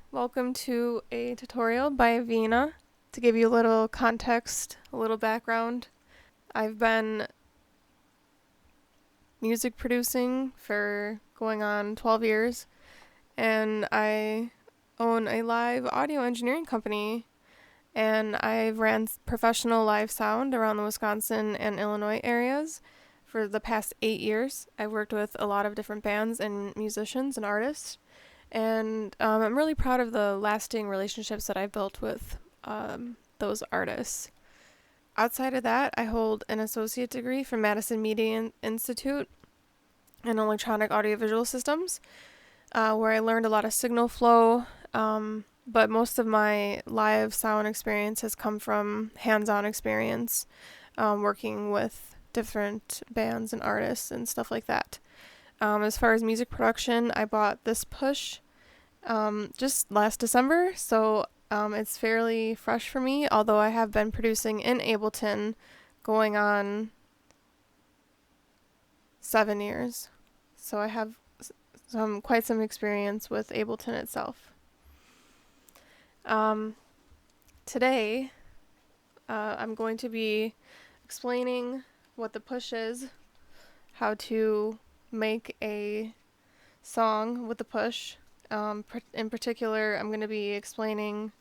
Welcome to a tutorial by Veena. To give you a little context, a little background, I've been music producing for going on 12 years, and I own a live audio engineering company, and I've ran professional live sound around the Wisconsin and Illinois areas for the past 8 years. I've worked with a lot of different bands and musicians and artists. And I'm really proud of the lasting relationships that I've built with those artists. Outside of that, I hold an associate degree from Madison Media Institute in electronic audiovisual systems, where I learned a lot of signal flow, but most of my live sound experience has come from hands-on experience, working with different bands and artists and stuff like that. As far as music production, I bought this Push just last December, so it's fairly fresh for me, although I have been producing in Ableton going on 7 years. So I have quite some experience with Ableton itself. Today, I'm going to be explaining what the Push is, how to make a song with the Push. In particular, I'm going to be explaining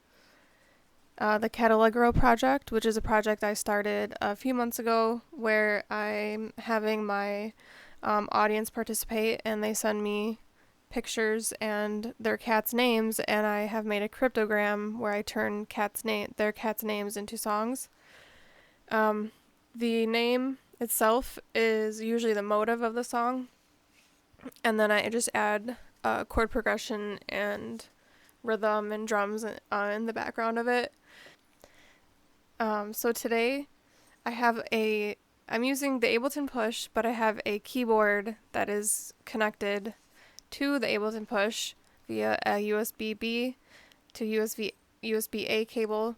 the Catallegro Project, which is a project I started a few months ago where I'm having my audience participate, and they send me pictures and their cats' names, and I have made a cryptogram where I turn their cats' names into songs. The name itself is usually the motive of the song, and then I just add chord progression and rhythm and drums in the background of it. So today I'm using the Ableton Push, but I have a keyboard that is connected to the Ableton Push via a USB-B to USB-A cable,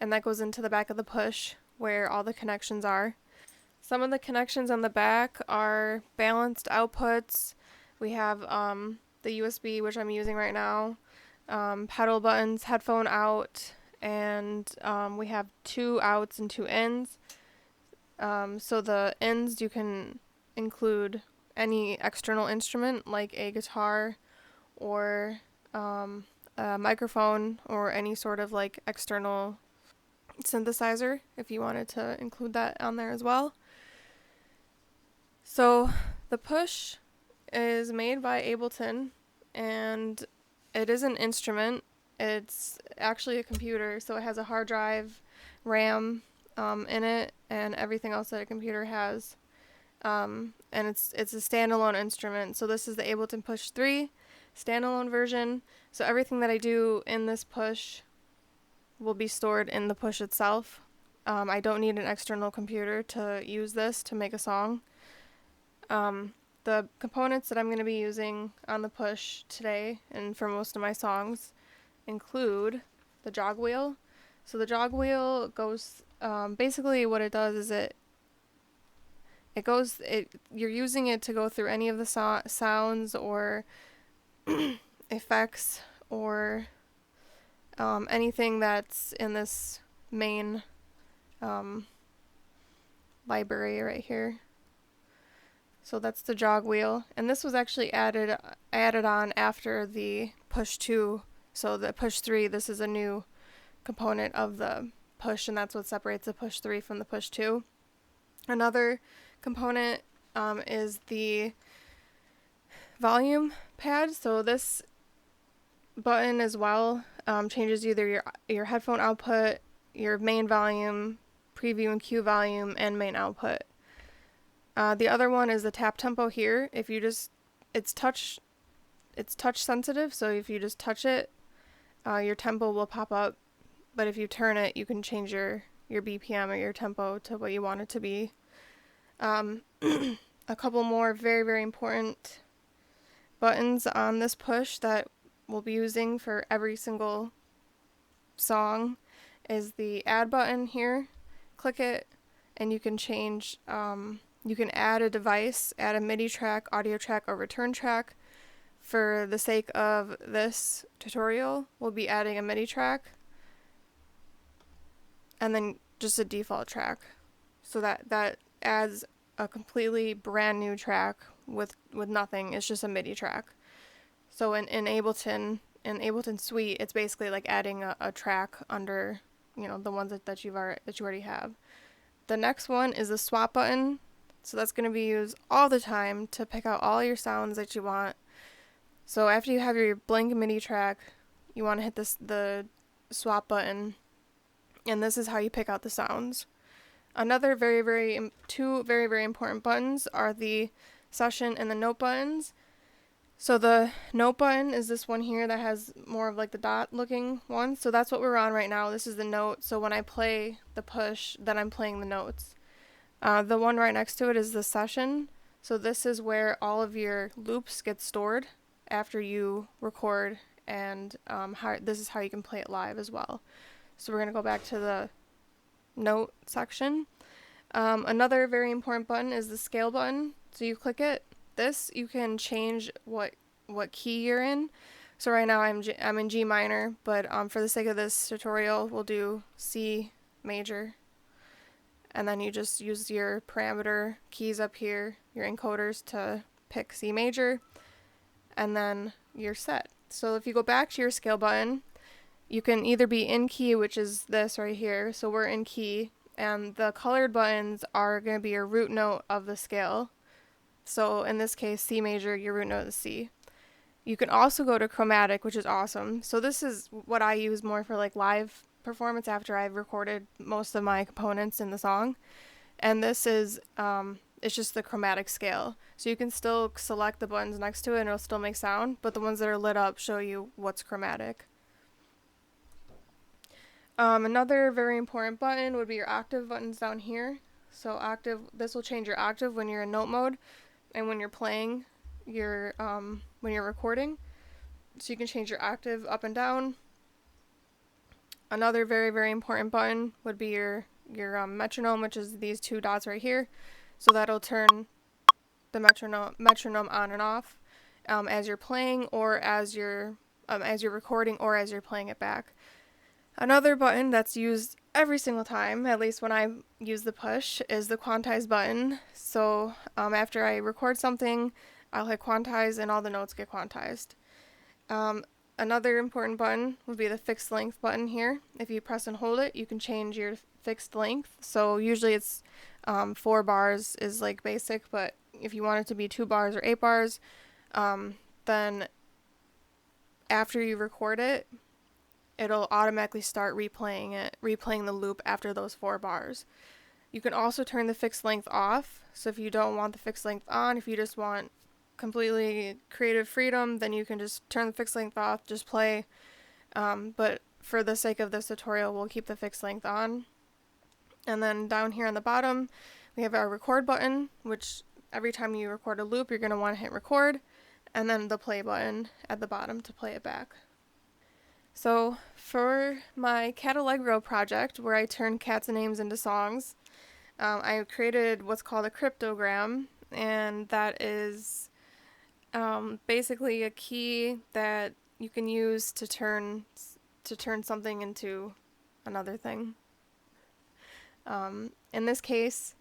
and that goes into the back of the Push where all the connections are. Some of the connections on the back are balanced outputs. We have the USB, which I'm using right now, pedal buttons, headphone out, and we have 2 outs and 2 ins. So the ins, you can include any external instrument like a guitar or a microphone or any sort of like external synthesizer if you wanted to include that on there as well. So the Push is made by Ableton, and it is an instrument. It's actually a computer, so it has a hard drive, RAM in it, and everything else that a computer has. And it's a standalone instrument. So this is the Ableton Push 3 standalone version. So everything that I do in this Push will be stored in the Push itself. I don't need an external computer to use this to make a song. The components that I'm going to be using on the Push today and for most of my songs include the jog wheel. So the jog wheel goes, basically what it does is you're using it to go through any of the sounds or effects or anything that's in this main library right here. So that's the jog wheel, and this was actually added on after the Push 2. So the Push 3, this is a new component of the Push, and that's what separates the Push 3 from the Push 2. Another component is the volume pad. So this button as well changes either your headphone output, your main volume, preview and cue volume, and main output. The other one is the tap tempo here. It's touch sensitive, so if you just touch it, your tempo will pop up. But if you turn it, you can change your BPM or your tempo to what you want it to be. A couple more very, very important buttons on this Push that we'll be using for every single song is the add button here. Click it, and you can change, you can add a device, add a MIDI track, audio track, or return track for the sake of this tutorial, we'll be adding a MIDI track and then just a default track. So that adds a completely brand new track with nothing. It's just a MIDI track. So in Ableton Suite, it's basically like adding a track under, the ones that you already have. The next one is the swap button. So that's going to be used all the time to pick out all your sounds that you want. So after you have your blank MIDI track, you want to hit the swap button, and this is how you pick out the sounds. Another two very, very important buttons are the session and the note buttons. So the note button is this one here that has more of like the dot looking one. So that's what we're on right now. This is the note. So when I play the push, then I'm playing the notes. The one right next to it is the session. So this is where all of your loops get stored after you record, and this is how you can play it live as well. So we're going to go back to the note section. Another very important button is the scale button. So you click it. This, you can change what key you're in. So right now I'm in G minor, but for the sake of this tutorial, we'll do C major. And then you just use your parameter keys up here, your encoders, to pick C major, and then you're set. So if you go back to your scale button, you can either be in key, which is this right here. So we're in key, and the colored buttons are going to be your root note of the scale. So in this case, C major, your root note is C. You can also go to chromatic, which is awesome. So this is what I use more for like live performance after I've recorded most of my components in the song. And this is, it's just the chromatic scale. So you can still select the buttons next to it and it'll still make sound, but the ones that are lit up show you what's chromatic. Another very important button would be your octave buttons down here. So octave, this will change your octave when you're in note mode and when you're playing your, when you're recording. So you can change your octave up and down. Another very, very important button would be your metronome, which is these two dots right here. So that'll turn the metronome on and off as you're playing, or as you're recording, or as you're playing it back. Another button that's used every single time, at least when I use the push, is the quantize button. So after I record something, I'll hit quantize and all the notes get quantized. Another important button would be the fixed length button here. If you press and hold it, you can change your fixed length. So usually it's 4 bars is like basic, but if you want it to be 2 bars or 8 bars, then after you record it, it'll automatically start replaying the loop after those 4 bars. You can also turn the fixed length off. So if you don't want the fixed length on, if you just want completely creative freedom, then you can just turn the fixed length off, just play. But for the sake of this tutorial, we'll keep the fixed length on. And then down here on the bottom, we have our record button, which every time you record a loop, you're going to want to hit record, and then the play button at the bottom to play it back. So for my Catallegro project, where I turn cats' names into songs, I created what's called a cryptogram, and that is basically a key that you can use to turn something into another thing. In this case,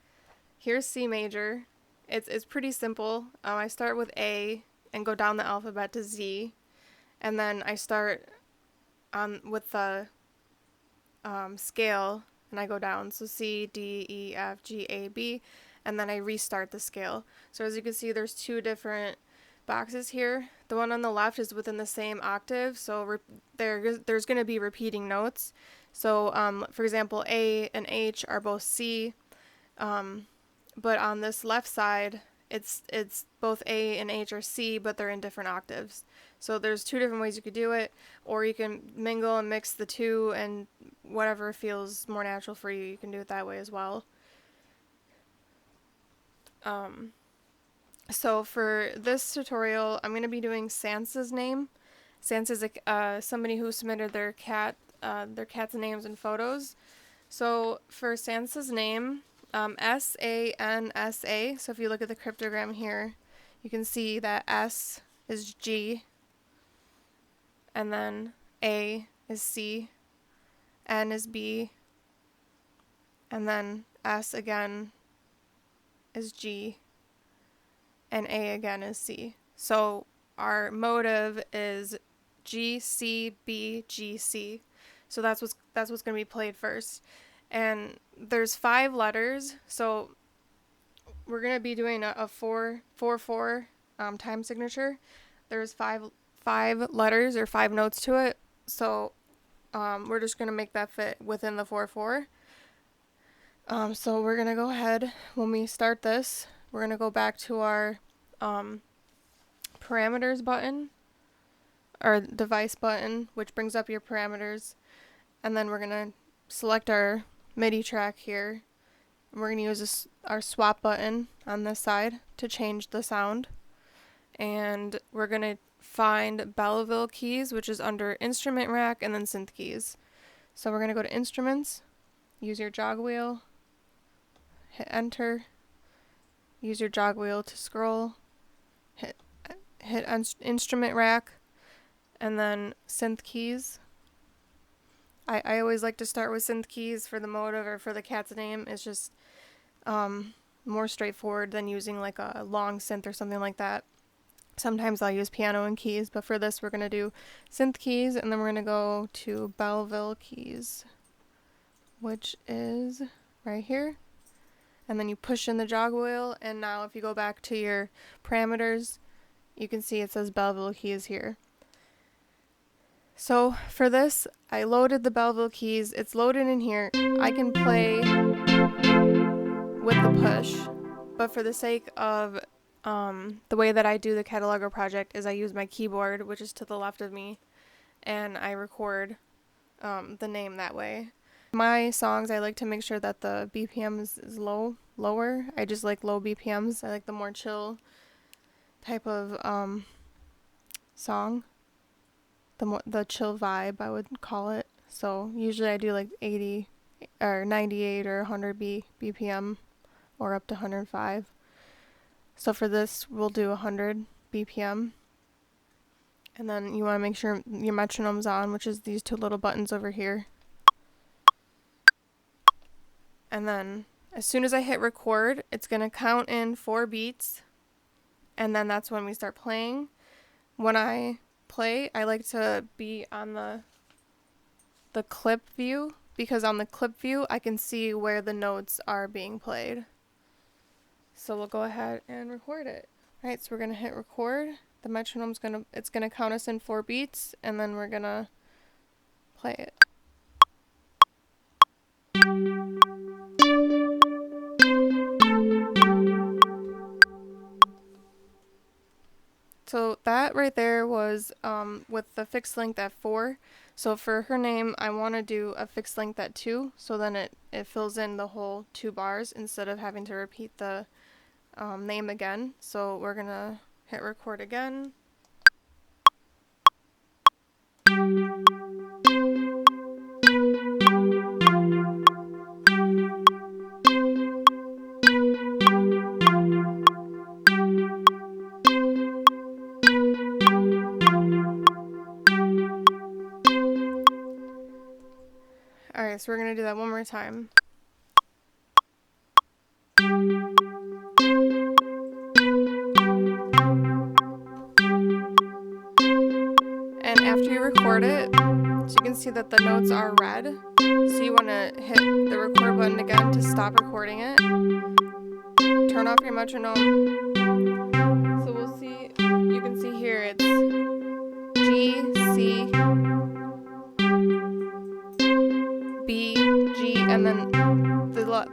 here's C major. It's pretty simple. I start with A and go down the alphabet to Z, and then I start with the scale, and I go down. So C, D, E, F, G, A, B, and then I restart the scale. So as you can see, there's 2 different boxes here. The one on the left is within the same octave, so there's going to be repeating notes. So for example, A and H are both C, but on this left side, it's both A and H are C, but they're in different octaves. So there's 2 different ways you could do it, or you can mingle and mix the 2, and whatever feels more natural for you, you can do it that way as well. So for this tutorial, I'm going to be doing Sansa's name. Sansa's somebody who submitted their cat's names and photos. So for Sansa's name, S-A-N-S-A, so if you look at the cryptogram here, you can see that S is G, and then A is C, N is B, and then S again is G, and A again is C. So our motive is G, C, B, G, C. So that's what's going to be played first. And there's 5 letters, so we're going to be doing a 4/4/4 time signature. There's five letters or 5 notes to it. So we're just going to make that fit within the 4/4. So we're going to go ahead, when we start this, we're going to go back to our parameters button, or device button, which brings up your parameters. And then we're going to select our MIDI track here. We're going to use our swap button on this side to change the sound. And we're going to find Belleville keys, which is under instrument rack and then synth keys. So we're going to go to instruments, use your jog wheel, hit enter, use your jog wheel to scroll, hit instrument rack, and then synth keys. I always like to start with synth keys for the motive or for the cat's name. It's just more straightforward than using like a long synth or something like that. Sometimes I'll use piano and keys, but for this we're going to do synth keys, and then we're going to go to Belleville keys, which is right here. And then you push in the jog wheel, and now if you go back to your parameters, you can see it says Belleville keys here. So for this, I loaded the Belleville keys. It's loaded in here. I can play with the push, but for the sake of the way that I do the Catallegro project is I use my keyboard, which is to the left of me, and I record the name that way. My songs, I like to make sure that the BPM is lower. I just like low BPMs. I like the more chill type of song. The chill vibe, I would call it. So usually I do like 80 or 98 or 100 BPM or up to 105. So for this, we'll do 100 BPM. And then you want to make sure your metronome's on, which is these 2 little buttons over here. And then as soon as I hit record, it's going to count in 4 beats. And then that's when we start playing. When I play, I like to be on the clip view, because on the clip view I can see where the notes are being played. So we'll go ahead and record it. Alright, so we're gonna hit record. The metronome's gonna count us in 4 beats, and then we're gonna play it. So that right there was with the fixed length at 4. So for her name, I want to do a fixed length at 2, so then it fills in the whole 2 bars instead of having to repeat the name again. So we're going to hit record again. Alright, so we're going to do that one more time. And after you record it, so you can see that the notes are red. So you want to hit the record button again to stop recording it. Turn off your metronome. So we'll see, you can see here it's G, C, B, G, and then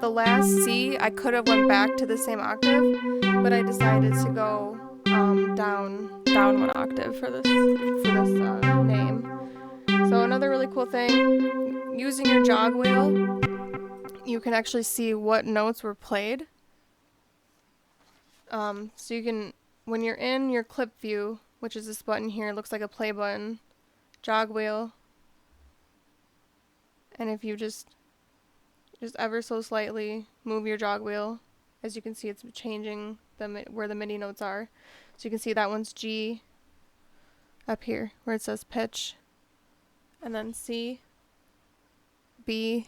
the last C, I could have went back to the same octave, but I decided to go down 1 octave for this name. So another really cool thing, using your jog wheel, you can actually see what notes were played. So you can, when you're in your clip view, which is this button here, it looks like a play button, jog wheel, and if you just ever so slightly move your jog wheel, as you can see it's changing where the MIDI notes are. So you can see that one's G, up here where it says pitch, and then C, B,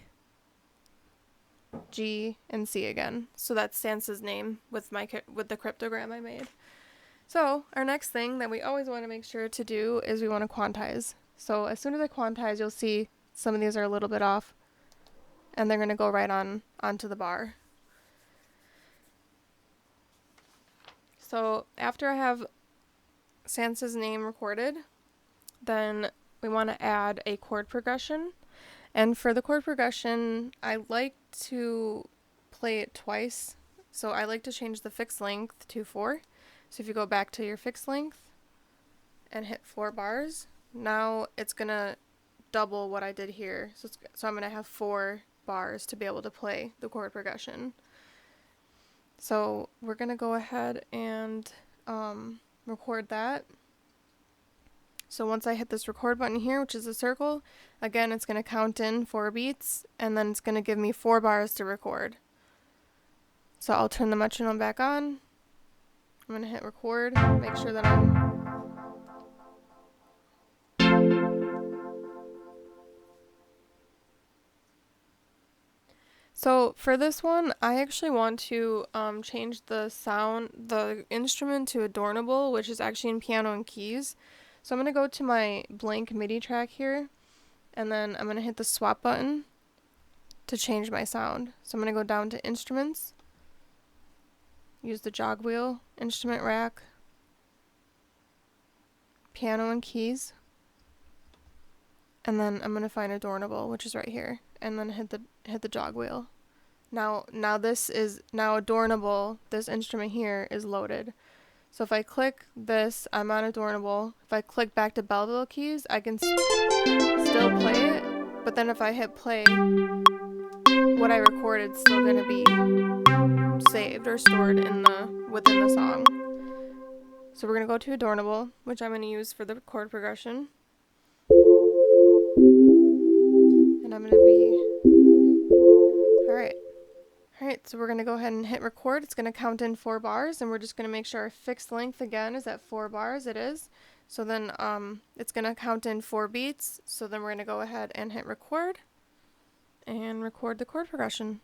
G, and C again. So that's Sansa's name with the cryptogram I made. So our next thing that we always want to make sure to do is we want to quantize. So as soon as I quantize, you'll see some of these are a little bit off, and they're going to go right onto the bar. So after I have Sansa's name recorded, then we want to add a chord progression. And for the chord progression, I like to play it twice. So I like to change the fixed length to 4. So if you go back to your fixed length and hit 4 bars, now it's going to double what I did here. So I'm going to have 4 bars to be able to play the chord progression. So we're going to go ahead and record that. So once I hit this record button here, which is a circle, again, it's going to count in 4 beats, and then it's going to give me 4 bars to record. So I'll turn the metronome back on. I'm going to hit record, make sure that So for this one, I actually want to change the instrument to adornable, which is actually in piano and keys. So I'm going to go to my blank MIDI track here, and then I'm going to hit the swap button to change my sound. So I'm going to go down to instruments, use the jog wheel, instrument rack, piano and keys, and then I'm going to find adornable, which is right here, and then hit the jog wheel. Now this is adornable. This instrument here is loaded. So if I click this, I'm on adornable. If I click back to Belleville keys, I can still play it, but then if I hit play, what I recorded is still going to be saved or stored within the song. So we're going to go to adornable, which I'm going to use for the chord progression. And I'm going to be... Alright, so we're going to go ahead and hit record. It's going to count in 4 bars, and we're just going to make sure our fixed length again is at 4 bars. It is. So then it's going to count in 4 beats. So then we're going to go ahead and hit record and record the chord progression.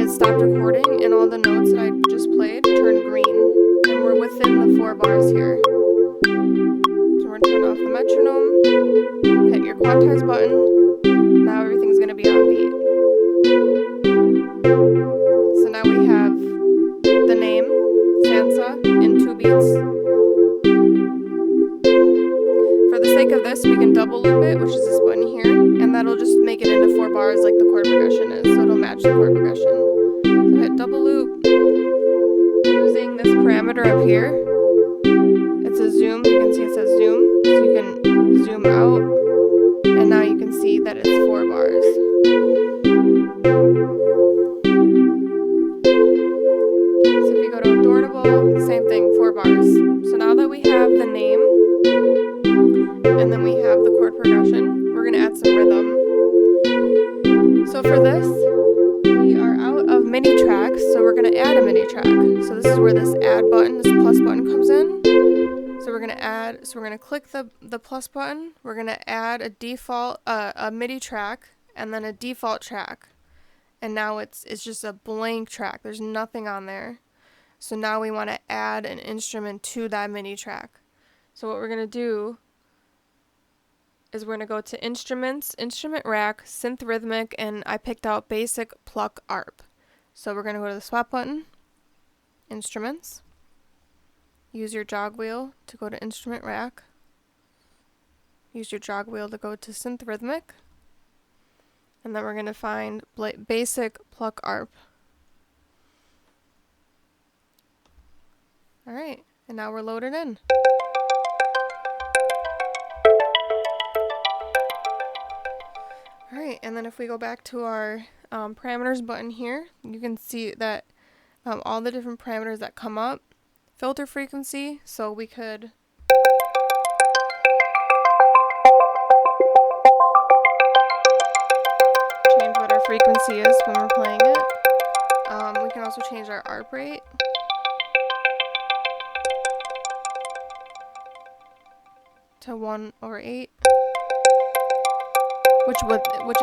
Stopped recording, and all the notes that I just played turned green, and we're within the 4 bars here. So we're going to turn off the metronome, hit your quantize button. Now everything's going to be on beat. So now we have the name, Sansa, in 2 beats. For the sake of this, we can double loop it, which is this button here, and that'll just make it into 4 bars like the chord progression is, so it'll match the chord progression. So hit double loop, using this parameter up here. It's a zoom, you can see it says zoom, so you can zoom out, and now you can see that it's 4 bars. So if you go to adornable, same thing, 4 bars. So now that we have the name, and then we have the chord progression, we're going to add some rhythm. So for this, we are out of MIDI tracks, so we're going to add a MIDI track. So this is where this add button, this plus button comes in. So we're going to click the plus button. We're going to add a default, a MIDI track, and then a default track. And now it's just a blank track. There's nothing on there. So now we want to add an instrument to that MIDI track. So what we're going to do is we're going to go to Instruments, Instrument Rack, Synth Rhythmic, and I picked out Basic Pluck ARP. So we're going to go to the swap button, Instruments, use your jog wheel to go to Instrument Rack, use your jog wheel to go to Synth Rhythmic, and then we're going to find Basic Pluck ARP. Alright, and now we're loaded in. Alright, and then if we go back to our parameters button here, you can see that all the different parameters that come up. Filter frequency, so we could change what our frequency is when we're playing it. We can also change our ARP rate. To 1/8. Which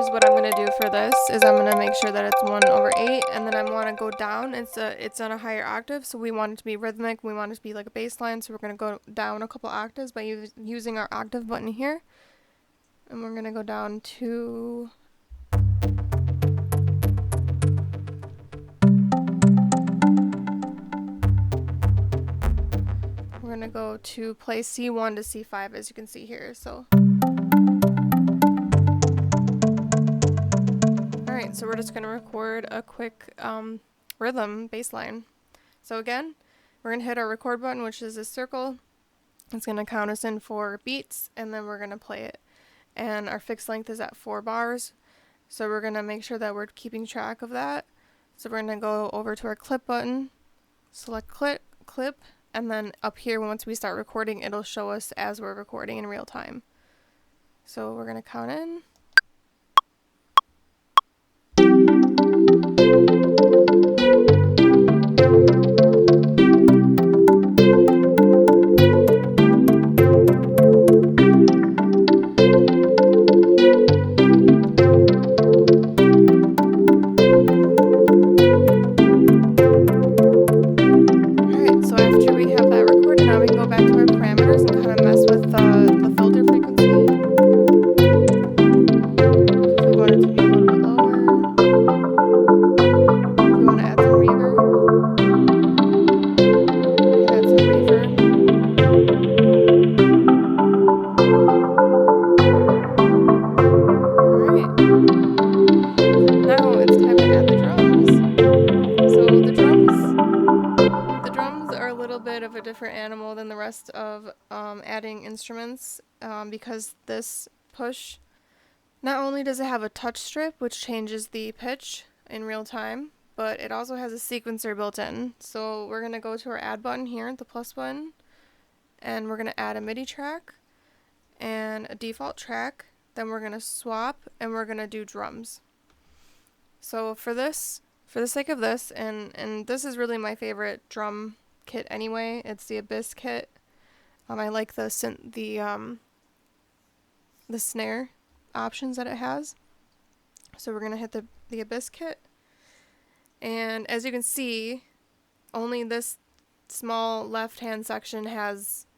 is what I'm going to do for this, is I'm going to make sure that it's 1/8, and then I want to go down. It's on a higher octave, so we want it to be rhythmic. We want it to be like a bass line, so we're going to go down a couple octaves by using our octave button here. And we're going to go down to... We're going to go to play C1 to C5, as you can see here, so... So we're just going to record a quick rhythm bass line. So again, we're going to hit our record button, which is this circle. It's going to count us in 4 beats, and then we're going to play it. And our fixed length is at 4 bars. So we're going to make sure that we're keeping track of that. So we're going to go over to our clip button, select clip, and then up here, once we start recording, it'll show us as we're recording in real time. So we're going to count in. Of a different animal than the rest of adding instruments, because this push, not only does it have a touch strip which changes the pitch in real time, but it also has a sequencer built in. So we're going to go to our add button here, the plus button, and we're going to add a MIDI track and a default track. Then we're going to swap and we're going to do drums. So for the sake of this, and this is really my favorite drum kit anyway, it's the Abyss kit. I like the snare options that it has. So we're gonna hit the Abyss kit, and as you can see, only this small left hand section has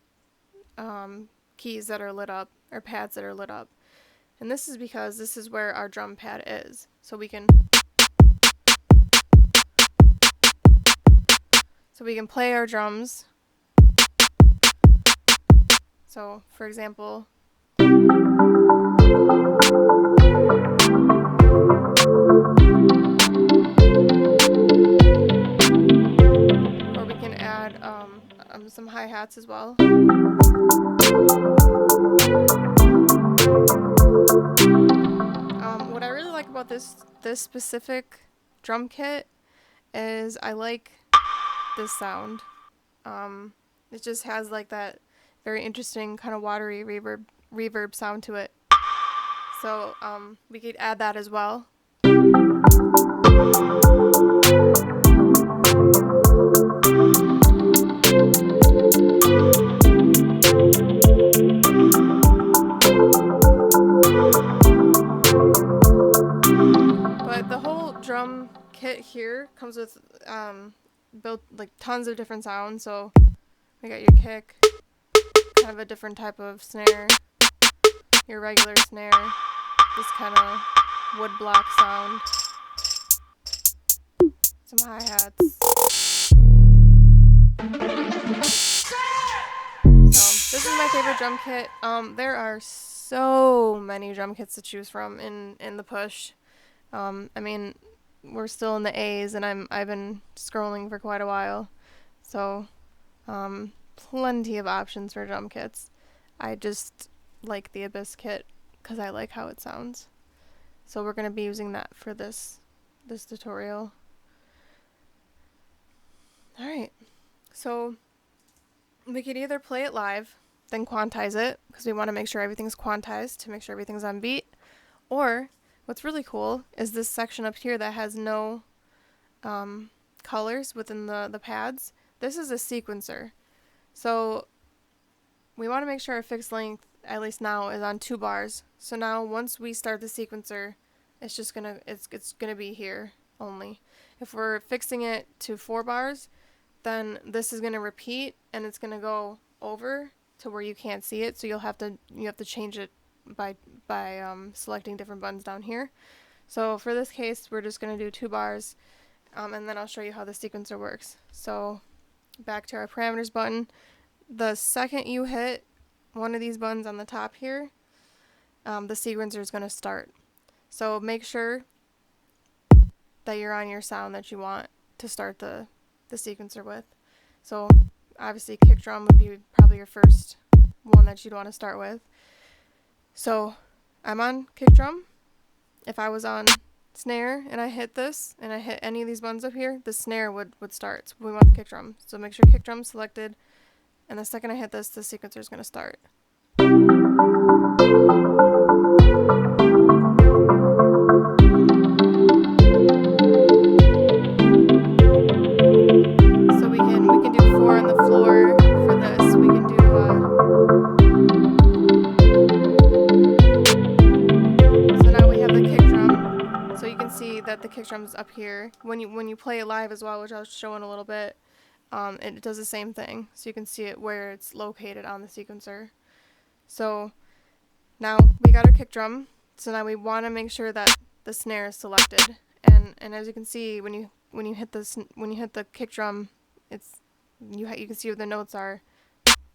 keys that are lit up, or pads that are lit up, and this is because this is where our drum pad is. So we can play our drums. So, for example, or we can add some hi-hats as well. What I really like about this specific drum kit is I like this sound. It just has like that very interesting kind of watery reverb sound to it. So we could add that as well. But the whole drum kit here comes with built like tons of different sounds. So we got your kick, kind of a different type of snare, your regular snare, this kind of wood block sound, some hi-hats. So this is my favorite drum kit. There are so many drum kits to choose from in the Push. I mean, we're still in the A's, and I've been scrolling for quite a while, so plenty of options for drum kits. I just like the Abyss kit because I like how it sounds. So we're going to be using that for this tutorial. All right. So we could either play it live, then quantize it, because we want to make sure everything's quantized to make sure everything's on beat. Or what's really cool is this section up here that has no colors within the pads. This is a sequencer. So we want to make sure our fixed length, at least now, is on 2 bars. So now once we start the sequencer, it's just gonna be here only. If we're fixing it to 4 bars, then this is gonna repeat and it's gonna go over to where you can't see it. So you have to change it by selecting different buttons down here. So for this case, we're just gonna do 2 bars, and then I'll show you how the sequencer works. So back to our parameters button. The second you hit one of these buttons on the top here, the sequencer is going to start. So make sure that you're on your sound that you want to start the sequencer with. So obviously kick drum would be probably your first one that you'd want to start with. So I'm on kick drum. If I was on snare and I hit this and I hit any of these buttons up here, the snare would start. So we want the kick drum. So make sure kick drum's selected. And the second I hit this, the sequencer is going to start. So we can do 4 on the floor for this. We can do so now we have the kick drum. So you can see that the kick drum's up here. When you play it live as well, which I'll show in a little bit. It does the same thing, so you can see it where it's located on the sequencer. So now we got our kick drum, so now we want to make sure that the snare is selected, and as you can see, when you hit the kick drum, you can see where the notes are.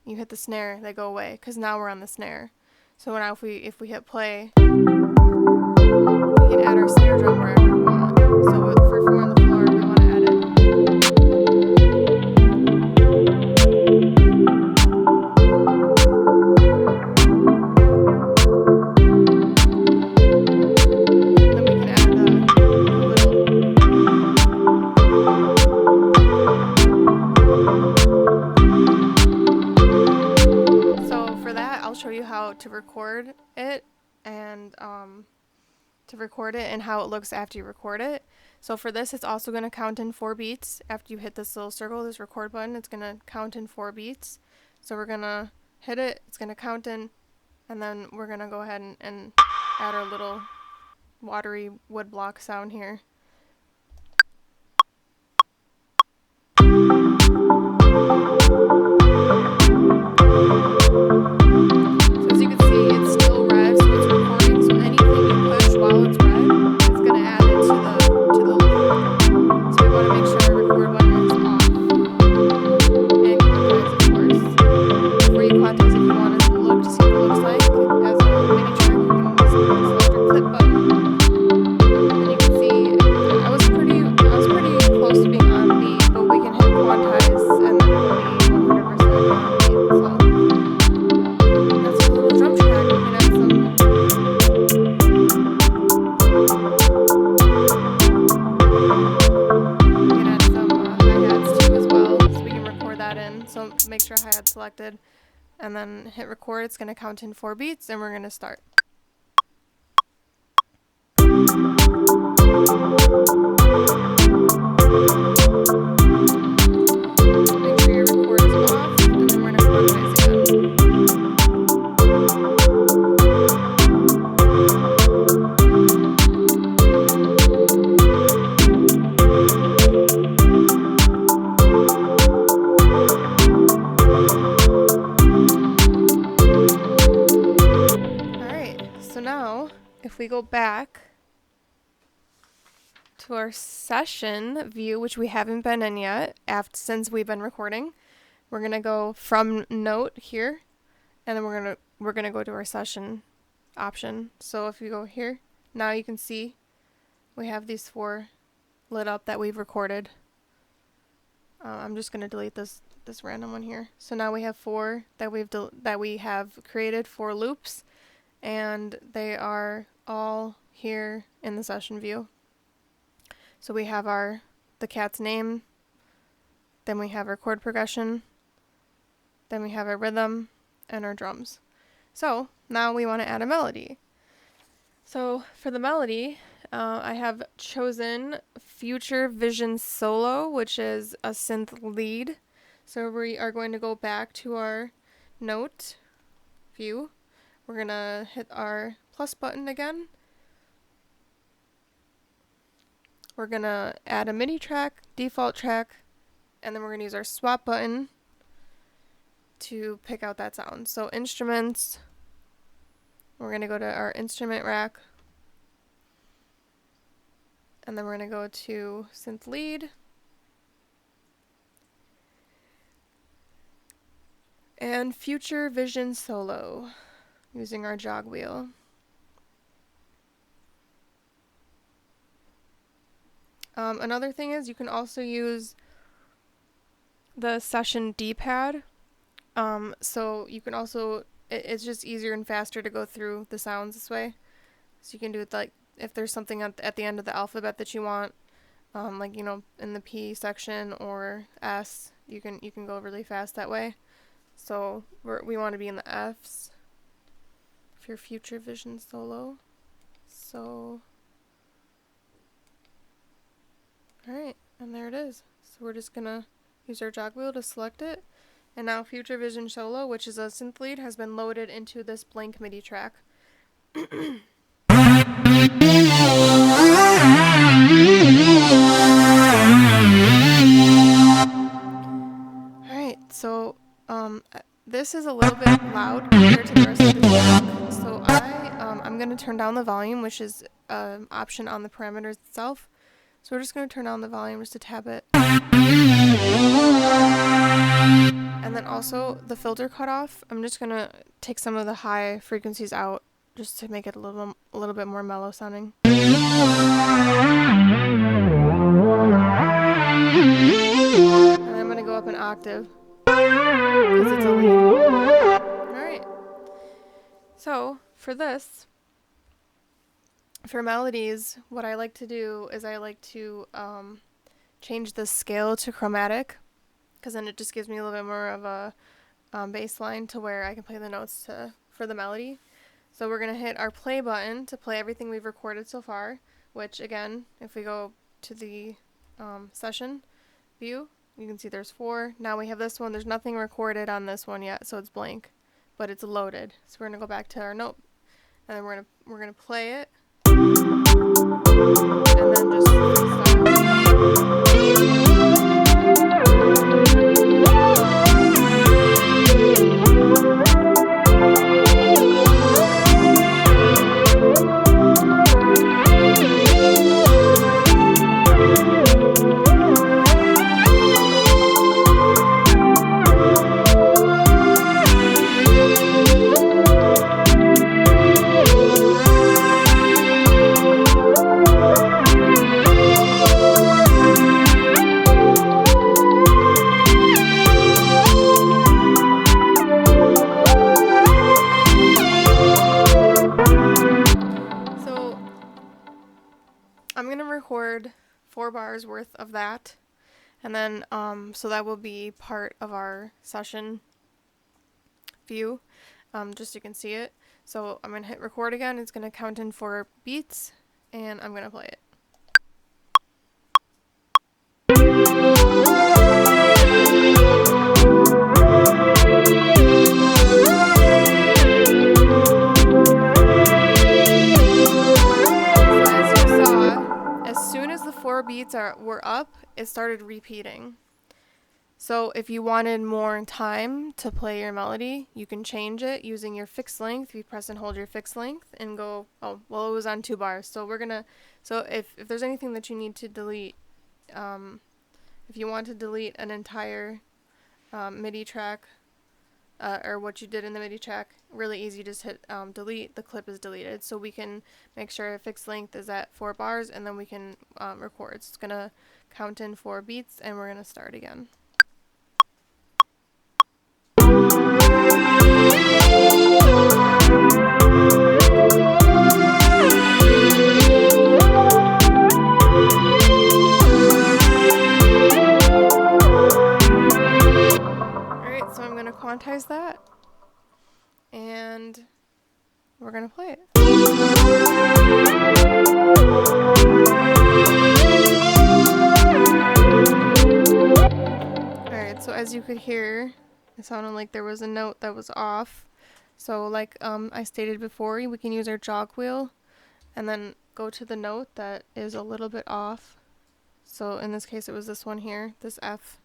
You hit the snare, they go away, because now we're on the snare. So now if we hit play, we can add our snare drum wherever we want. So for 4 on the floor, we want to add it. To record it and how it looks after you record it. So for this, it's also going to count in 4 beats. After you hit this little circle, this record button, it's going to count in 4 beats. So we're going to hit it, it's going to count in, and then we're going to go ahead and add our little watery wood block sound here. Make sure hi-hat's selected, and then hit record. It's going to count in 4 beats, and we're going to start. Make sure your record is off, and then we're going to quantize again. If we go back to our session view, which we haven't been in yet since we've been recording, we're gonna go from note here, and then we're gonna go to our session option. So if you go here, now you can see we have these 4 lit up that we've recorded. I'm just gonna delete this random one here. So now we have 4 that we have created 4 loops, and they are all here in the session view. So we have the cat's name, then we have our chord progression, then we have our rhythm, and our drums. So now we want to add a melody. So for the melody, I have chosen Future Vision Solo, which is a synth lead. So we are going to go back to our note view. We're going to hit our plus button again. We're going to add a MIDI track, default track, and then we're going to use our swap button to pick out that sound. So instruments, we're going to go to our instrument rack. And then we're going to go to synth lead. And Future Vision Solo using our jog wheel. Another thing is you can also use the session D-pad. So you can also, it's just easier and faster to go through the sounds this way. So you can do it like, if there's something at the end of the alphabet that you want, like, you know, in the P section or S, you can go really fast that way. So we want to be in the Fs for your Future Vision Solo. So, alright, and there it is. So we're just gonna use our jog wheel to select it. And now Future Vision Solo, which is a synth lead, has been loaded into this blank MIDI track. Alright, so this is a little bit loud compared to the rest of the track. So I'm going to turn down the volume, which is an option on the parameters itself. So we're just going to turn down the volume just to tab it. And then also the filter cutoff, I'm just going to take some of the high frequencies out just to make it a little bit more mellow sounding. And I'm going to go up an octave because it's a lead. Alright. So for this, for melodies, what I like to do is I like to change the scale to chromatic, because then it just gives me a little bit more of a bass line to where I can play the notes for the melody. So we're going to hit our play button to play everything we've recorded so far, which again, if we go to the session view, you can see there's 4. Now we have this one. There's nothing recorded on this one yet, so it's blank, but it's loaded. So we're going to go back to our note, and then we're going to play it, and then just record 4 bars worth of that, and then so that will be part of our session view, just so you can see it. So I'm going to hit record again. It's going to count in 4 beats, and I'm going to play it. The 4 beats were up, it started repeating. So if you wanted more time to play your melody, you can change it using your fixed length. You press and hold your fixed length and go, oh, well, it was on 2 bars. So if there's anything that you need to delete, if you want to delete an entire MIDI track, or what you did in the MIDI track, really easy, just hit delete, the clip is deleted. So we can make sure our fixed length is at 4 bars, and then we can record. So it's going to count in 4 beats, and we're going to start again. and we're gonna play it. Alright, so as you could hear, it sounded like there was a note that was off. So like I stated before, we can use our jog wheel and then go to the note that is a little bit off. So in this case it was this one here, this F.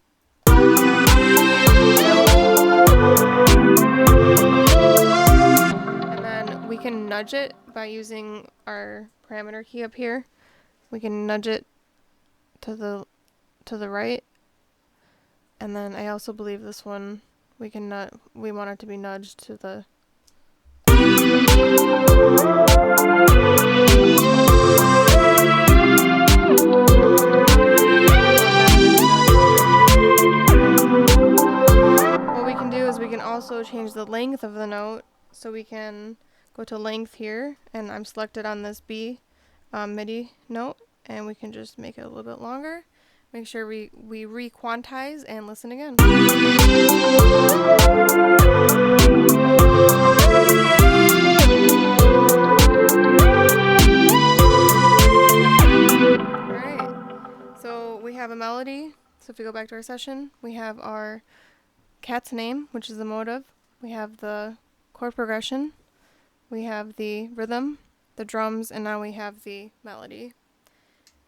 And then we can nudge it by using our parameter key up here. We can nudge it to the right. And then I also believe this one we want it to be nudged to the What we can do is we can also change the length of the note. So we can go to length here, and I'm selected on this B MIDI note, and we can just make it a little bit longer. Make sure we re-quantize and listen again. Alright, so we have a melody. So if we go back to our session, we have our cat's name, which is the motive. We have the chord progression. We have the rhythm, the drums, and now we have the melody.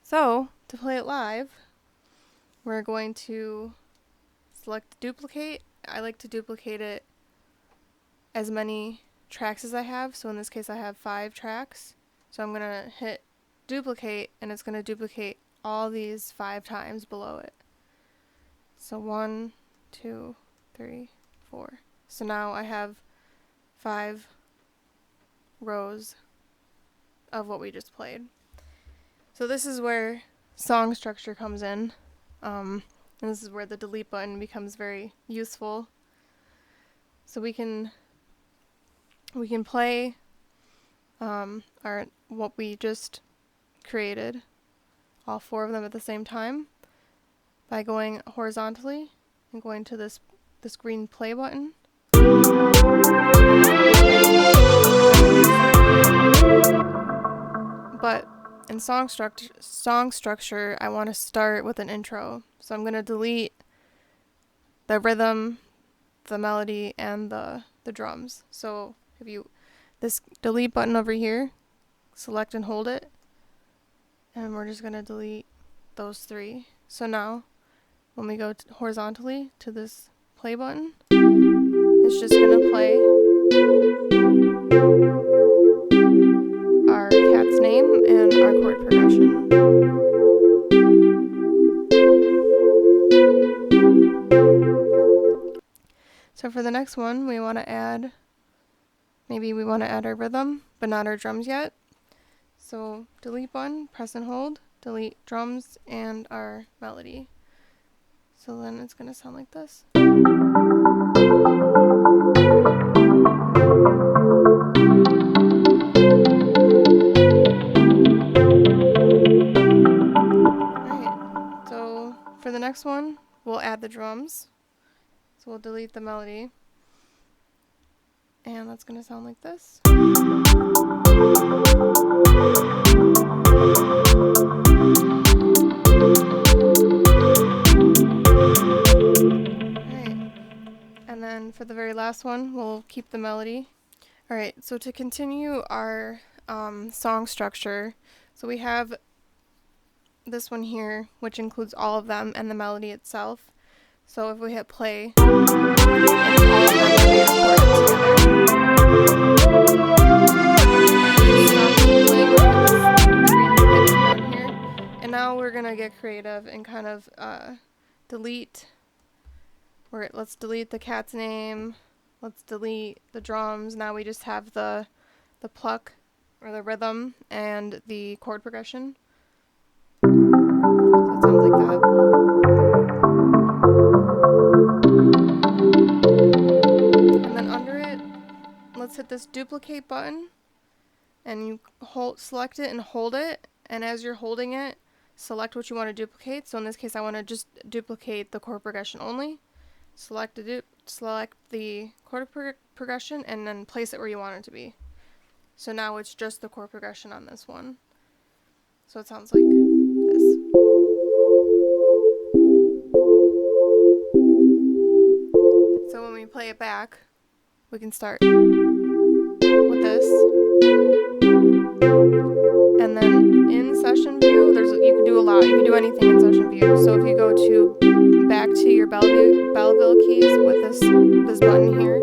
So to play it live, we're going to select duplicate. I like to duplicate it as many tracks as I have. So in this case I have 5 tracks. So I'm going to hit duplicate, and it's going to duplicate all these 5 times below it. So 1, 2, 3, 4. So now I have 5 rows of what we just played. So this is where song structure comes in. And this is where the delete button becomes very useful. So we can play what we just created, all 4 of them at the same time, by going horizontally and going to this green play button. But in song structure, I want to start with an intro. So I'm going to delete the rhythm, the melody, and the drums. So this delete button over here, select and hold it, and we're just going to delete those 3. So now when we go horizontally to this play button, it's just going to play our cat's name and our chord progression. So for the next one, we want to add our rhythm, but not our drums yet. So delete button, press and hold, delete drums and our melody. So then it's going to sound like this. Alright, so for the next one, we'll add the drums. So we'll delete the melody. And that's going to sound like this. And then for the very last one, we'll keep the melody. Alright, so to continue our song structure, so we have this one here, which includes all of them and the melody itself. So if we hit play, and now we're gonna get creative and kind of delete. Let's delete the cat's name. Let's delete the drums. Now we just have the pluck or the rhythm and the chord progression. So it sounds like that. And then under it, let's hit this duplicate button, and you select it and hold it. And as you're holding it, select what you want to duplicate. So in this case, I want to just duplicate the chord progression only. Select the chord progression and then place it where you want it to be. So now it's just the chord progression on this one. So it sounds like this. So when we play it back, we can start with this. And then in session view, you can do a lot. You can do anything in session view. So if you go to back to your Belleville keys with this button here,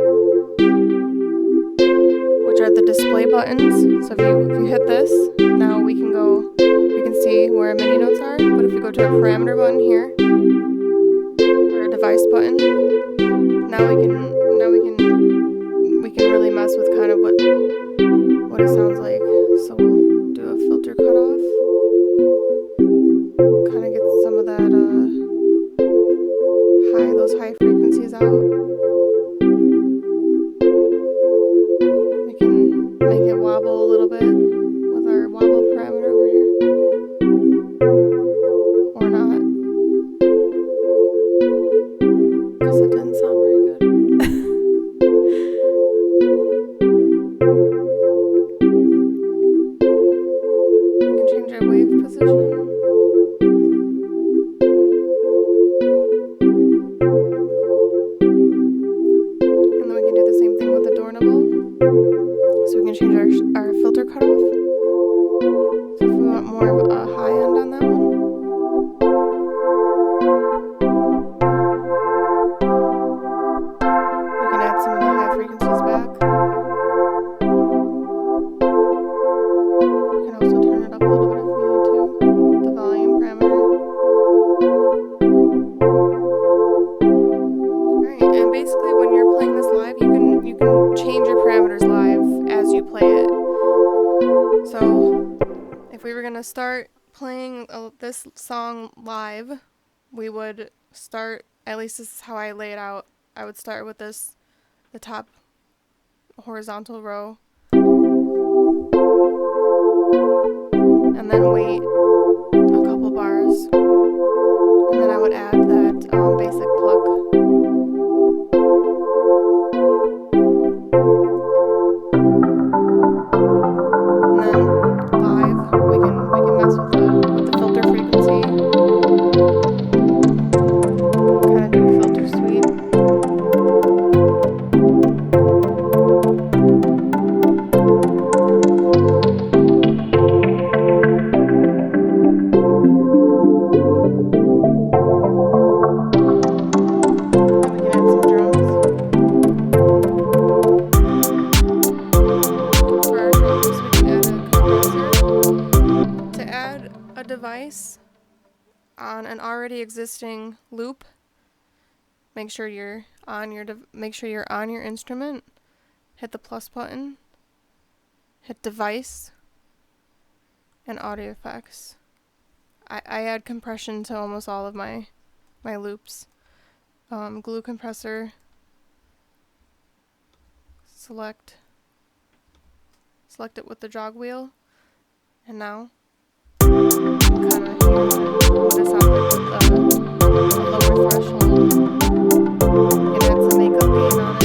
which are the display buttons. So if you hit this, now we can see where our MIDI notes are. But if we go to a parameter button here, or a device button, now we can really mess with kind of what it sounds like. So we'll do a filter cutoff. Kind of get some of that those high frequencies out. We can make it wobble a little bit with our wobble parameter over here. Or not. Guess it didn't sound very good. We can change our wave position. So we can change our filter cutoff. So if we want more of a high end on that one, we can add some of the high frequencies back. We can also turn it up a little bit if we need to, the volume parameter. Alright, and basically when you're playing this live, you can change your parameters live as you play it. So if we were going to start playing this song live, we would start, at least this is how I lay it out, I would start with the top horizontal row, and then wait a couple bars, and then I would add that basic pluck. Device on an already existing loop, make sure you're on your instrument, hit the plus button, hit device, and audio effects. I add compression to almost all of my loops. Glue compressor, select it with the jog wheel, and now kind of hear what it sounds like with a lower threshold. You can add some makeup gain on it.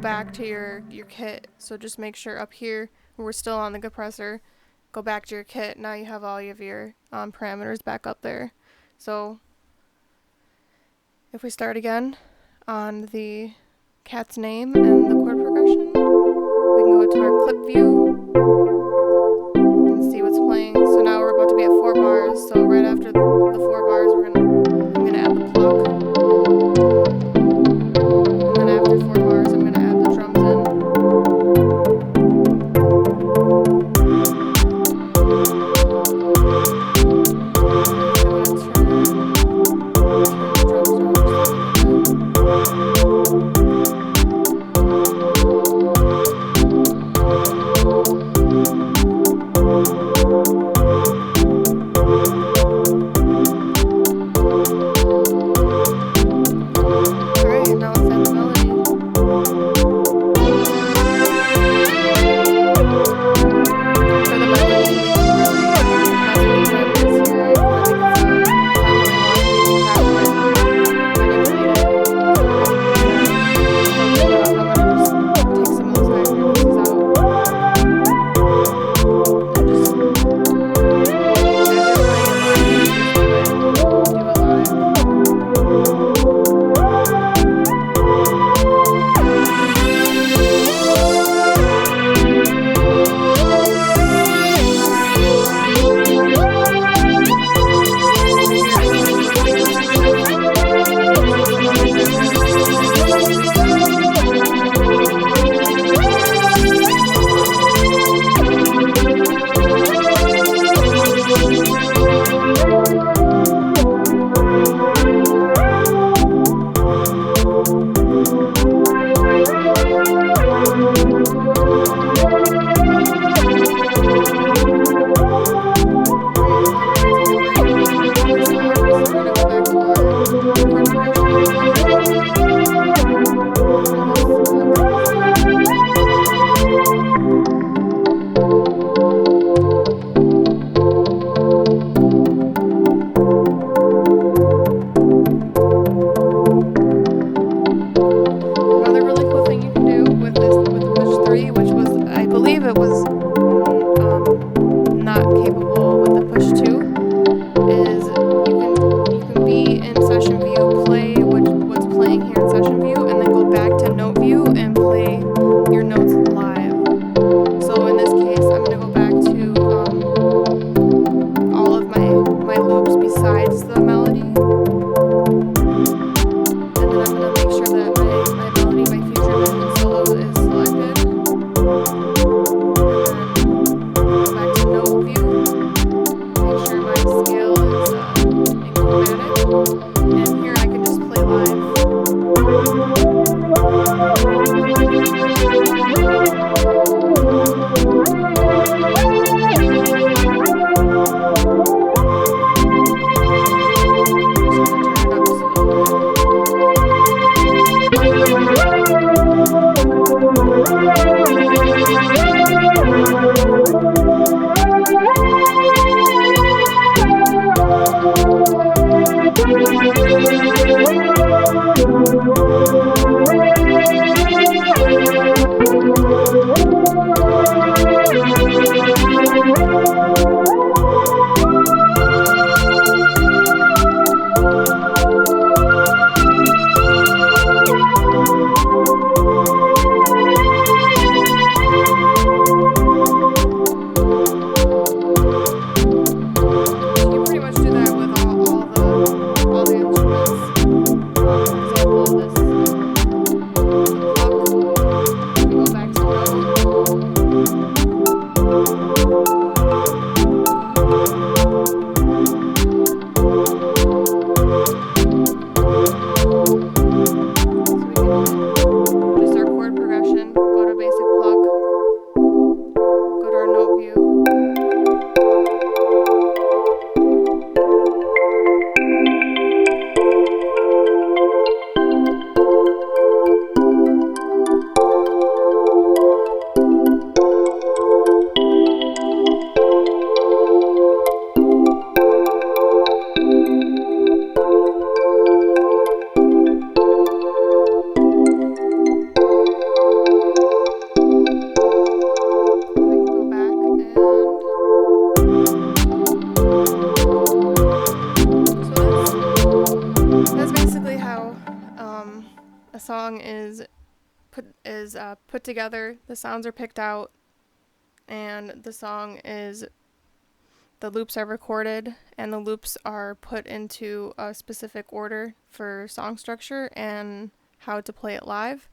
Back to your kit, so just make sure up here we're still on the compressor, go back to your kit. Now you have all of your parameters back up there. So if we start again on the cat's name and the chord progression, we can go to our clip view and see what's playing. So now we're about to be at 4 bars, so right after the 4 bars I'm gonna add the pluck. And then after 4 bars I'm gonna add the drums in. I'm session view, play what's playing here in session view, and then go back to note view and play your notes live. So in this case, I'm going to go back to all of my loops besides the melody. And then I'm going to make sure that my melody, my future vision solo is selected. And then go back to note view. Make sure my scale is in chromatic. And here I can just play live. Song is put together, the sounds are picked out, and the loops are recorded, and the loops are put into a specific order for song structure and how to play it live.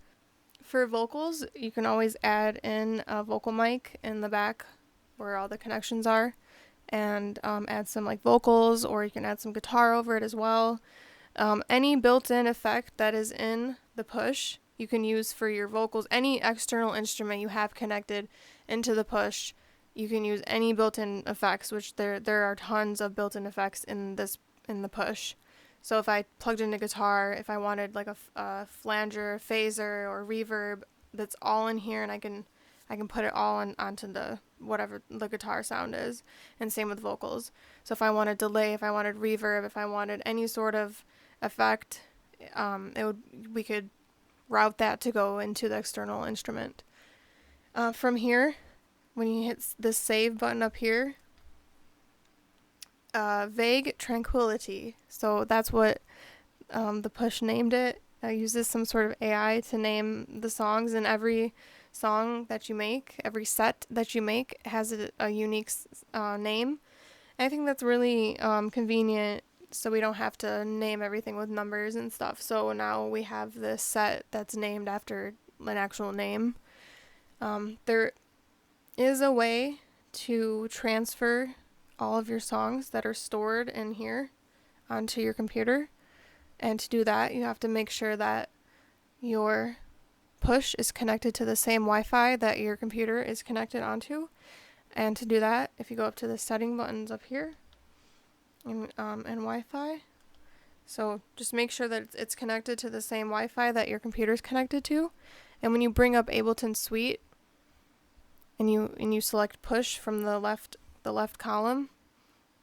For vocals, you can always add in a vocal mic in the back where all the connections are, and add some like vocals, or you can add some guitar over it as well. Any built-in effect that is in the push you can use for your vocals. Any external instrument you have connected into the push, you can use any built-in effects, which there are tons of built-in effects in the push. So if I plugged in a guitar, if I wanted like a flanger, phaser, or reverb, that's all in here, and I can put it all onto the whatever the guitar sound is, and same with vocals. So if I wanted delay, if I wanted reverb, if I wanted any sort of effect, we could route that to go into the external instrument. From here, when you hit this save button up here, vague tranquility. So that's what the push named it. I uses some sort of AI to name the songs, and every song that you make, every set that you make has a unique name. And I think that's really convenient, so we don't have to name everything with numbers and stuff. So now we have this set that's named after an actual name. There is a way to transfer all of your songs that are stored in here onto your computer. And to do that, you have to make sure that your push is connected to the same Wi-Fi that your computer is connected onto. And to do that, if you go up to the setting buttons up here, and Wi-Fi, so just make sure that it's connected to the same Wi-Fi that your computer is connected to. And when you bring up Ableton Suite, and you select push from the left column,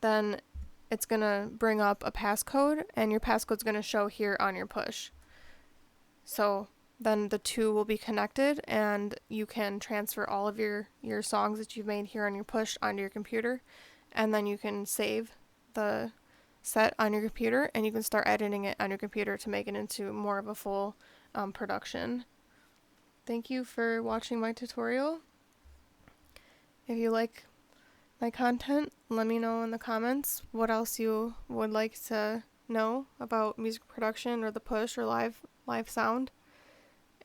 then it's gonna bring up a passcode, and your passcode's gonna show here on your push. So then the two will be connected, and you can transfer all of your songs that you've made here on your push onto your computer, and then you can save the set on your computer, and you can start editing it on your computer to make it into more of a full production. Thank you for watching my tutorial. If you like my content, let me know in the comments what else you would like to know about music production or the push or live sound.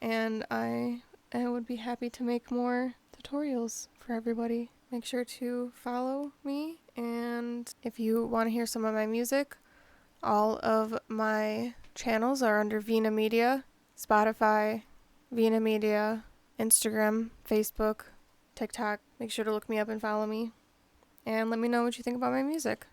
And I would be happy to make more tutorials for everybody. Make sure to follow me, and if you want to hear some of my music, all of my channels are under Veena Media, Spotify, Veena Media, Instagram, Facebook, TikTok. Make sure to look me up and follow me. And let me know what you think about my music.